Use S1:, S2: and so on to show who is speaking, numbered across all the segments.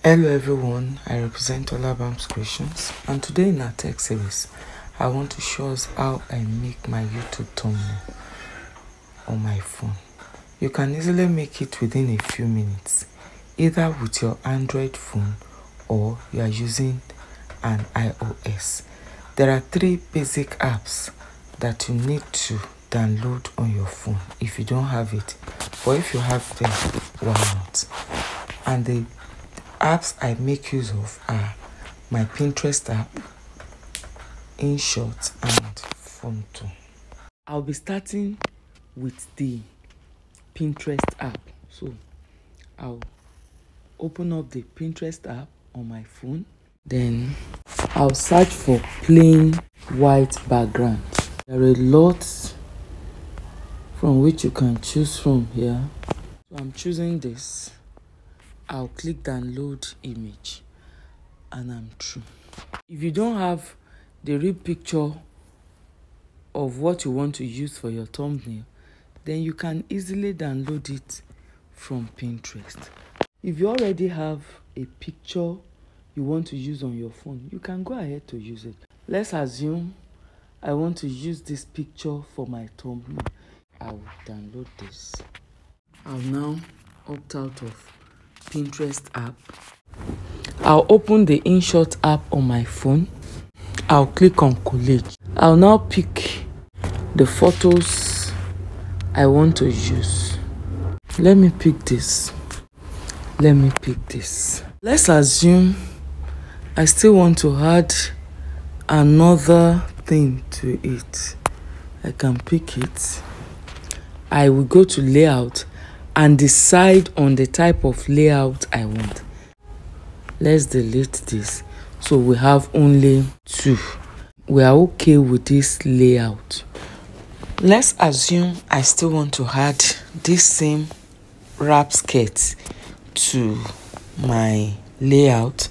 S1: Hello everyone, I represent Olabam's Creations, and today in our tech series, I want to show us how I make my YouTube thumbnail on my phone. You can easily make it within a few minutes, either with your Android phone or you are using an iOS. There are 3 basic apps that you need to download on your phone if you don't have it, or if you have them, why not? And the apps I make use of are my Pinterest app, Inshort, and Fonto. I'll be starting with the Pinterest app. So I'll open up the Pinterest app on my phone. Then I'll search for plain white background. There are a lot from which you can choose from here. So I'm choosing this. I'll click download image and I'm through. If you don't have the real picture of what you want to use for your thumbnail, then you can easily download it from Pinterest. If you already have a picture you want to use on your phone, you can go ahead to use it. Let's assume I want to use this picture for my thumbnail. I will download this. I'll now opt out of Pinterest app. I'll open the Inshort app on my phone. I'll click on collage. I'll now pick the photos I want to use. Let me pick this. Let's assume I still want to add another thing to it. I can pick it. I will go to layout and decide on the type of layout I want. Let's delete this. So we have only 2. We are okay with this layout. Let's assume I still want to add this same wrap skirt to my layout.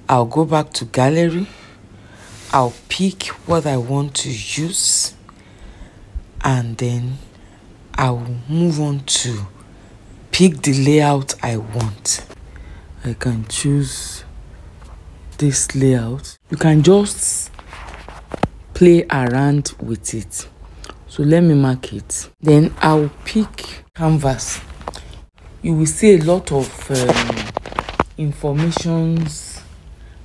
S1: I'll go back to gallery. I'll pick what I want to use, and then I'll move on to pick the layout I want. I can choose this layout. You can just play around with it. So let me mark it. Then I'll pick canvas. You will see a lot of informations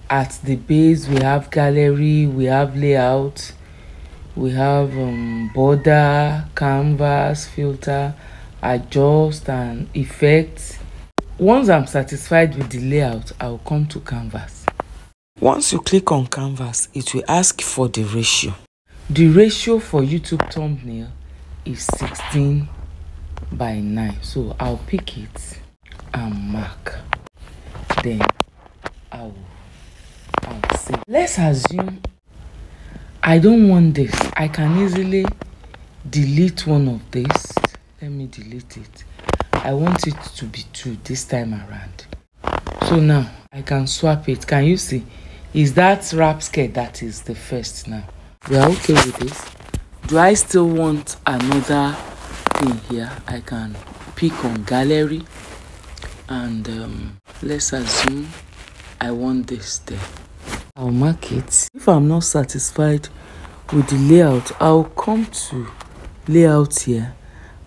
S1: at the base. We have gallery, we have layout, we have border, canvas, filter, adjust, and effects. Once I'm satisfied with the layout, I'll come to canvas. Once you click on canvas, it will ask for the ratio. The ratio for YouTube thumbnail is 16:9. So I'll pick it and mark. Then I'll say, let's assume I don't want this. I can easily delete one of this. Let me delete it. I want it to be 2 this time around. So now I can swap it. Can you see? Is that wrap skirt that is the first now? We are okay with this. Do I still want another thing here? I can pick on gallery and let's assume I want this there. I'll mark it. If I'm not satisfied with the layout, I'll come to layout here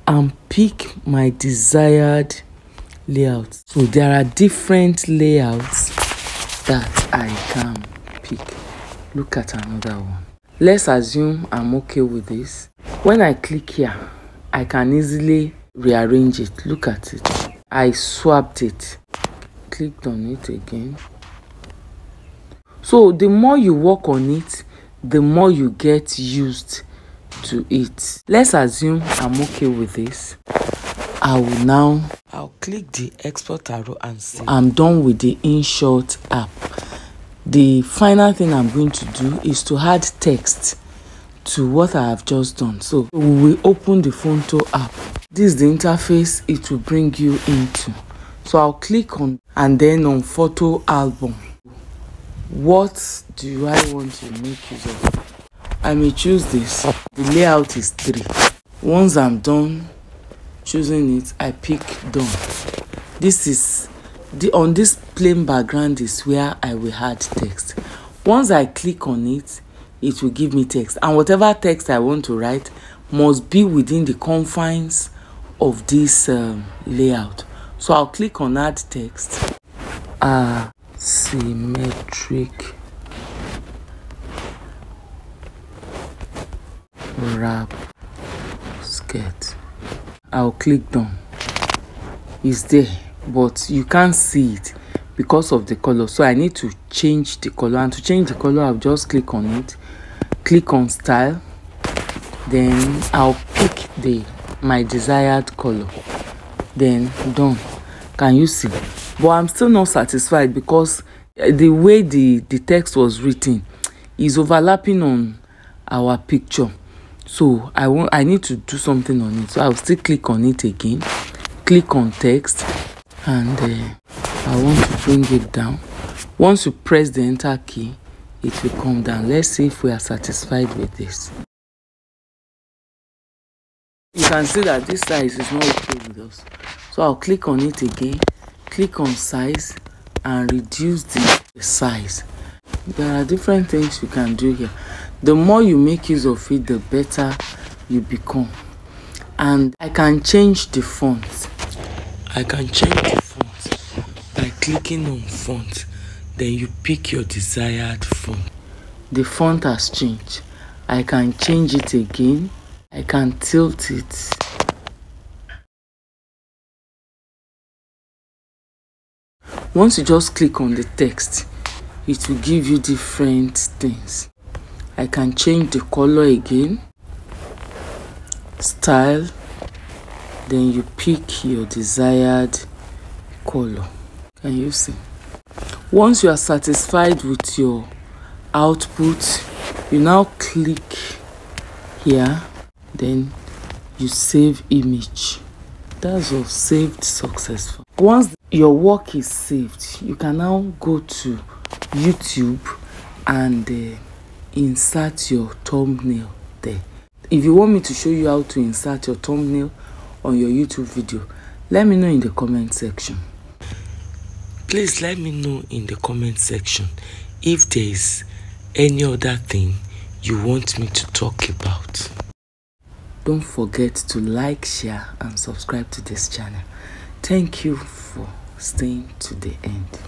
S1: and pick my desired layout. So there are different layouts that I can pick. Look at another one. Let's assume I'm okay with this. When I click here, I can easily rearrange it. Look at it. I swapped it. Clicked on it again. So the more you work on it, the more you get used to it. Let's assume I'm okay with this. I'll click the export arrow and say I'm done with the Inshort app. The final thing I'm going to do is to add text to what I have just done. So we will open the Fonto app. This is the interface it will bring you into. So I'll click on and then on photo album. What do I want to make use of? I may choose this. The layout is 3. Once I'm done choosing it, I pick done. This is on this plain background is where I will add text. Once I click on it, it will give me text, and whatever text I want to write must be within the confines of this layout. So I'll click on add text. Asymmetric wrap skirt. I'll click done. It's there, but you can't see it because of the color, so I need to change the color. And to change the color, I'll just click on it, click on style, then I'll pick my desired color, then done. Can you see? But I'm still not satisfied because the way the text was written is overlapping on our picture. So I need to do something on it. So I'll still click on it again, click on text, and I want to bring it down. Once you press the enter key, it will come down. Let's see if we are satisfied with this. You can see that this size is not okay with us. So I'll click on it again, click on size, and reduce the size. There are different things you can do here. The more you make use of it, the better you become. And I can change the font. I can change the font by clicking on font. Then you pick your desired font. The font has changed. I can change it again. I can tilt it. Once you just click on the text, it will give you different things. I can change the color again, style, then you pick your desired color. Can you see? Once you are satisfied with your output, you now click here, then you save image. That's all, saved successful. Once your work is saved, you can now go to YouTube and insert your thumbnail there. If you want me to show you how to insert your thumbnail on your YouTube video, let me know in the comment section. Please let me know in the comment section if there is any other thing you want me to talk about. Don't forget to like, share, and subscribe to this channel. Thank you for staying to the end.